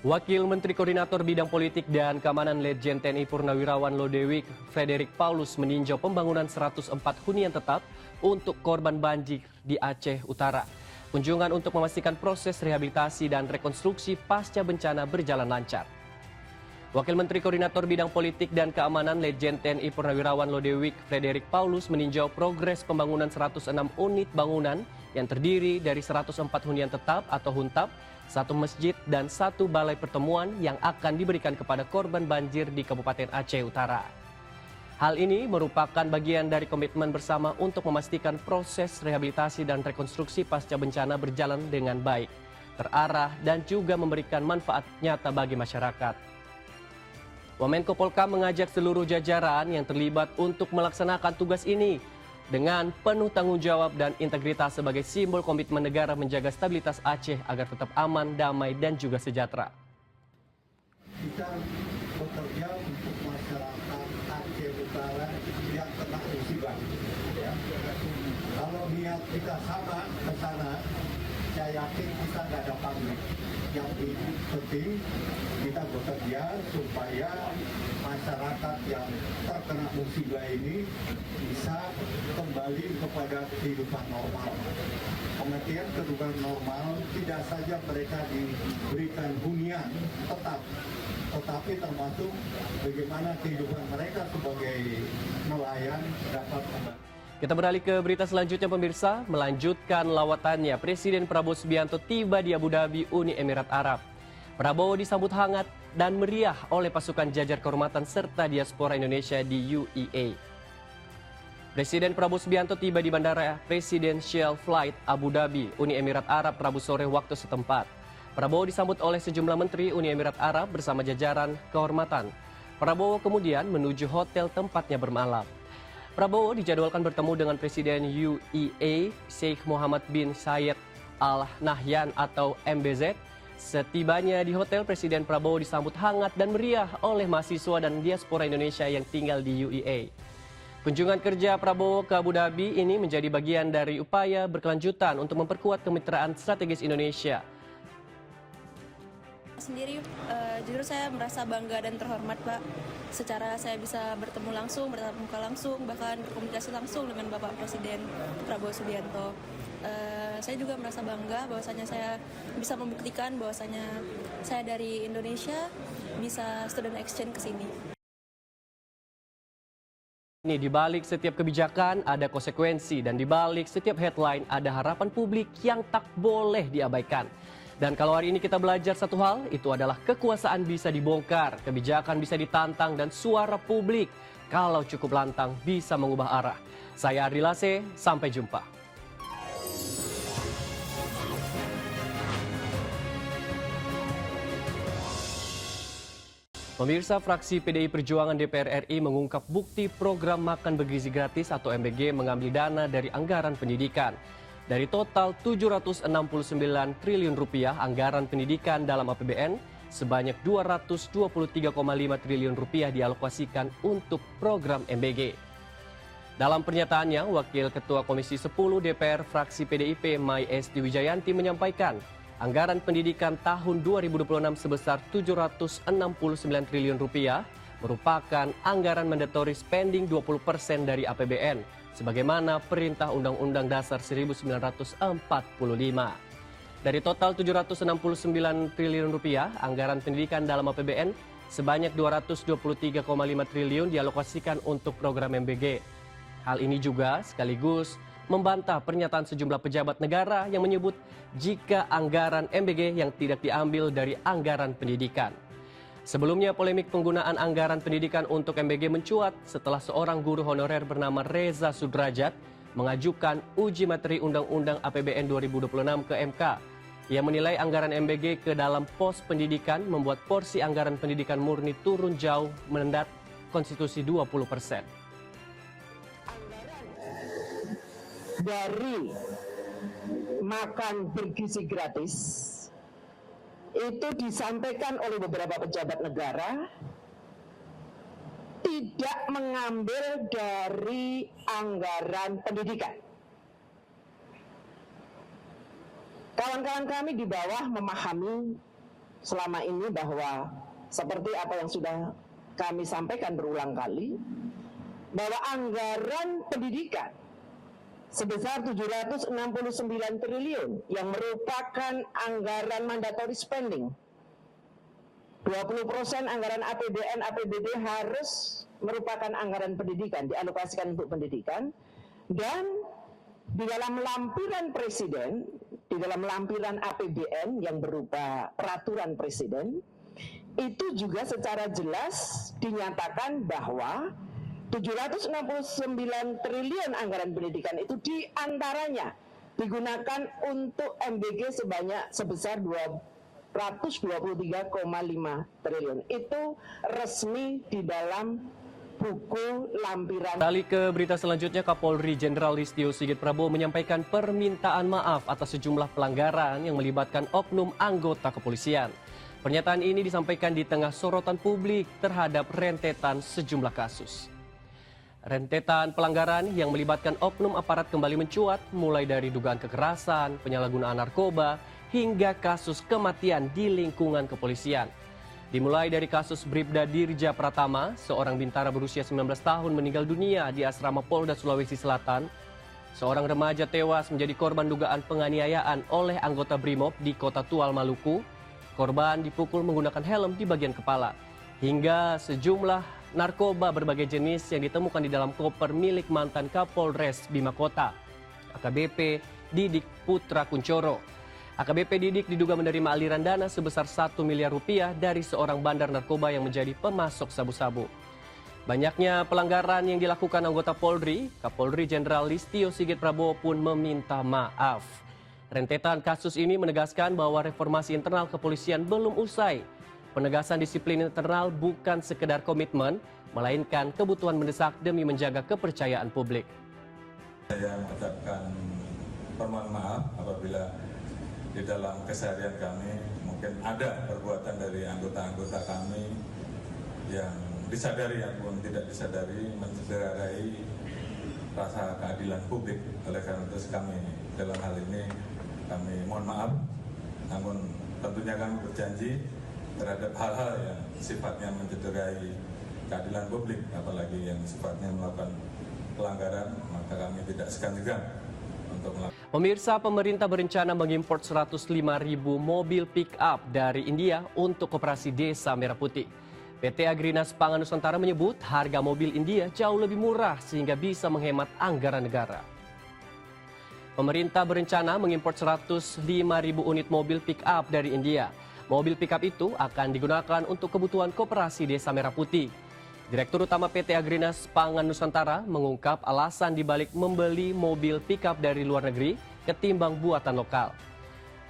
Wakil Menteri Koordinator Bidang Politik dan Keamanan Letjen TNI Purnawirawan Lodewijk Frederik Paulus meninjau pembangunan 104 hunian tetap untuk korban banjir di Aceh Utara. Kunjungan untuk memastikan proses rehabilitasi dan rekonstruksi pasca bencana berjalan lancar. Wakil Menteri Koordinator Bidang Politik dan Keamanan Letjen TNI Purnawirawan Lodewijk Frederik Paulus meninjau progres pembangunan 106 unit bangunan yang terdiri dari 104 hunian tetap atau huntap, 1 masjid dan 1 balai pertemuan yang akan diberikan kepada korban banjir di Kabupaten Aceh Utara. Hal ini merupakan bagian dari komitmen bersama untuk memastikan proses rehabilitasi dan rekonstruksi pasca bencana berjalan dengan baik, terarah dan juga memberikan manfaat nyata bagi masyarakat. Wamenko Polkam mengajak seluruh jajaran yang terlibat untuk melaksanakan tugas ini dengan penuh tanggung jawab dan integritas sebagai simbol komitmen negara menjaga stabilitas Aceh agar tetap aman, damai, dan juga sejahtera. Kita bekerja untuk masyarakat Aceh Utara yang kena musibah. Ya. Kalau niat kita sama ke sana, saya yakin kita nggak ada pamrih. Yang penting kita bekerja supaya masyarakat yang terkena musibah ini bisa kembali kepada kehidupan normal. Pengertian kehidupan normal tidak saja mereka diberikan hunian tetap, tetapi termasuk bagaimana kehidupan mereka sebagai nelayan dapat kembali. Kita beralih ke berita selanjutnya pemirsa, melanjutkan lawatannya Presiden Prabowo Subianto tiba di Abu Dhabi, Uni Emirat Arab. Prabowo disambut hangat dan meriah oleh pasukan jajar kehormatan serta diaspora Indonesia di UEA. Presiden Prabowo Subianto tiba di Bandara Presidential Flight Abu Dhabi, Uni Emirat Arab Rabu sore waktu setempat. Prabowo disambut oleh sejumlah menteri Uni Emirat Arab bersama jajaran kehormatan. Prabowo kemudian menuju hotel tempatnya bermalam. Prabowo dijadwalkan bertemu dengan Presiden UEA Sheikh Mohammed bin Zayed Al Nahyan atau MBZ. Setibanya di hotel, Presiden Prabowo disambut hangat dan meriah oleh mahasiswa dan diaspora Indonesia yang tinggal di UEA. Kunjungan kerja Prabowo ke Abu Dhabi ini menjadi bagian dari upaya berkelanjutan untuk memperkuat kemitraan strategis Indonesia. Sendiri, jujur saya merasa bangga dan terhormat, Pak. Secara saya bisa bertemu langsung, bertatap muka langsung, bahkan berkomunikasi langsung dengan Bapak Presiden Prabowo Subianto. Saya juga merasa bangga bahwasanya saya bisa membuktikan bahwasanya saya dari Indonesia bisa student exchange ke sini. Ini di balik setiap kebijakan ada konsekuensi dan di balik setiap headline ada harapan publik yang tak boleh diabaikan. Dan kalau hari ini kita belajar satu hal, itu adalah kekuasaan bisa dibongkar, kebijakan bisa ditantang, dan suara publik kalau cukup lantang bisa mengubah arah. Saya Ardi Lase, sampai jumpa. Pemirsa, fraksi PDI Perjuangan DPR RI mengungkap bukti program makan bergizi gratis atau MBG mengambil dana dari anggaran pendidikan. Dari total 769 triliun rupiah anggaran pendidikan dalam APBN, sebanyak 223,5 triliun rupiah dialokasikan untuk program MBG. Dalam pernyataannya, Wakil Ketua Komisi 10 DPR fraksi PDIP Mai Esti Wijayanti menyampaikan, anggaran pendidikan tahun 2026 sebesar 769 triliun rupiah merupakan anggaran mandatory spending 20% dari APBN. Sebagaimana Perintah Undang-Undang Dasar 1945. Dari total 769 triliun rupiah, anggaran pendidikan dalam APBN sebanyak 223,5 triliun dialokasikan untuk program MBG. Hal ini juga sekaligus membantah pernyataan sejumlah pejabat negara yang menyebut jika anggaran MBG yang tidak diambil dari anggaran pendidikan. Sebelumnya, polemik penggunaan anggaran pendidikan untuk MBG mencuat setelah seorang guru honorer bernama Reza Sudrajat mengajukan uji materi Undang-Undang APBN 2026 ke MK. Ia menilai anggaran MBG ke dalam pos pendidikan membuat porsi anggaran pendidikan murni turun jauh menendat konstitusi 20%. Dari makan bergizi gratis itu disampaikan oleh beberapa pejabat negara tidak mengambil dari anggaran pendidikan. Kawan-kawan kami di bawah memahami selama ini bahwa seperti apa yang sudah kami sampaikan berulang kali, bahwa anggaran pendidikan sebesar 769 triliun yang merupakan anggaran mandatory spending. 20% anggaran APBN, APBD harus merupakan anggaran pendidikan, dialokasikan untuk pendidikan. Dan di dalam lampiran presiden, di dalam lampiran APBN yang berupa peraturan presiden, itu juga secara jelas dinyatakan bahwa 769 triliun anggaran pendidikan itu diantaranya digunakan untuk MBG sebesar 223,5 triliun. Itu resmi di dalam buku lampiran. Beralih ke berita selanjutnya, Kapolri Jenderal Listio Sigit Prabowo menyampaikan permintaan maaf atas sejumlah pelanggaran yang melibatkan oknum anggota kepolisian. Pernyataan ini disampaikan di tengah sorotan publik terhadap rentetan sejumlah kasus. Rentetan pelanggaran yang melibatkan oknum aparat kembali mencuat, mulai dari dugaan kekerasan, penyalahgunaan narkoba, hingga kasus kematian di lingkungan kepolisian. Dimulai dari kasus Bribda Dirja Pratama, seorang bintara berusia 19 tahun meninggal dunia di asrama Polda Sulawesi Selatan. Seorang remaja tewas menjadi korban dugaan penganiayaan oleh anggota BRIMOB di Kota Tual, Maluku. Korban dipukul menggunakan helm di bagian kepala. Hingga sejumlah narkoba berbagai jenis yang ditemukan di dalam koper milik mantan Kapolres Bima Kota, AKBP Didik Putra Kuncoro. AKBP Didik diduga menerima aliran dana sebesar 1 miliar rupiah dari seorang bandar narkoba yang menjadi pemasok sabu-sabu. Banyaknya pelanggaran yang dilakukan anggota Polri, Kapolri Jenderal Listio Sigit Prabowo pun meminta maaf. Rentetan kasus ini menegaskan bahwa reformasi internal kepolisian belum usai. Penegasan disiplin internal bukan sekedar komitmen, melainkan kebutuhan mendesak demi menjaga kepercayaan publik. Saya mengucapkan permohonan maaf apabila di dalam keseharian kami mungkin ada perbuatan dari anggota-anggota kami yang disadari ataupun tidak disadari mencederai rasa keadilan publik. Oleh karena itu kami dalam hal ini kami mohon maaf, namun tentunya kami berjanji terhadap hal-hal yang sifatnya mencederai keadilan publik, apalagi yang sifatnya melakukan pelanggaran, maka kami tidak segan-segan untuk melakukan. Pemirsa, pemerintah berencana mengimpor 105.000 mobil pick-up dari India untuk operasi Desa Merah Putih. PT Agrinas Pangan Nusantara menyebut harga mobil India jauh lebih murah sehingga bisa menghemat anggaran negara. Pemerintah berencana mengimpor 105.000 unit mobil pick-up dari India. Mobil pick-up itu akan digunakan untuk kebutuhan koperasi Desa Merah Putih. Direktur Utama PT Agrinas Pangan Nusantara mengungkap alasan dibalik membeli mobil pick-up dari luar negeri ketimbang buatan lokal.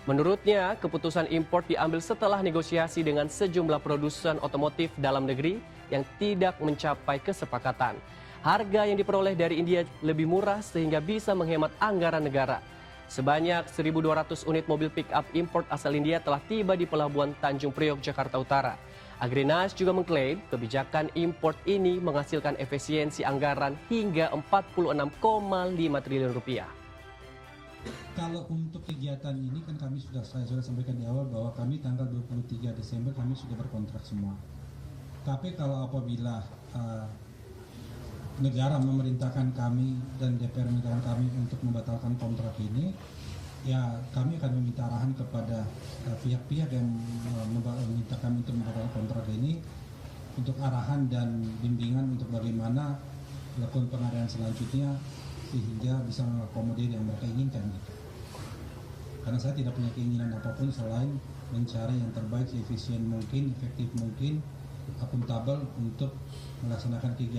Menurutnya, keputusan impor diambil setelah negosiasi dengan sejumlah produsen otomotif dalam negeri yang tidak mencapai kesepakatan. Harga yang diperoleh dari India lebih murah sehingga bisa menghemat anggaran negara. Sebanyak 1.200 unit mobil pick-up import asal India telah tiba di Pelabuhan Tanjung Priok, Jakarta Utara. Agrinas juga mengklaim kebijakan import ini menghasilkan efisiensi anggaran hingga 46,5 triliun rupiah. Kalau untuk kegiatan ini kan saya sudah sampaikan di awal bahwa kami tanggal 23 Desember kami sudah berkontrak semua. Tapi kalau apabila negara memerintahkan kami dan DPR memerintahkan kami untuk membatalkan kontrak ini, ya kami akan meminta arahan kepada pihak-pihak yang meminta kami untuk membatalkan kontrak ini untuk arahan dan bimbingan untuk bagaimana melakukan pengadaan selanjutnya sehingga bisa mengakomodir yang mereka inginkan gitu. Karena saya tidak punya keinginan apapun selain mencari yang terbaik, seefisien mungkin, efektif mungkin, akuntabel untuk melaksanakan kegiatan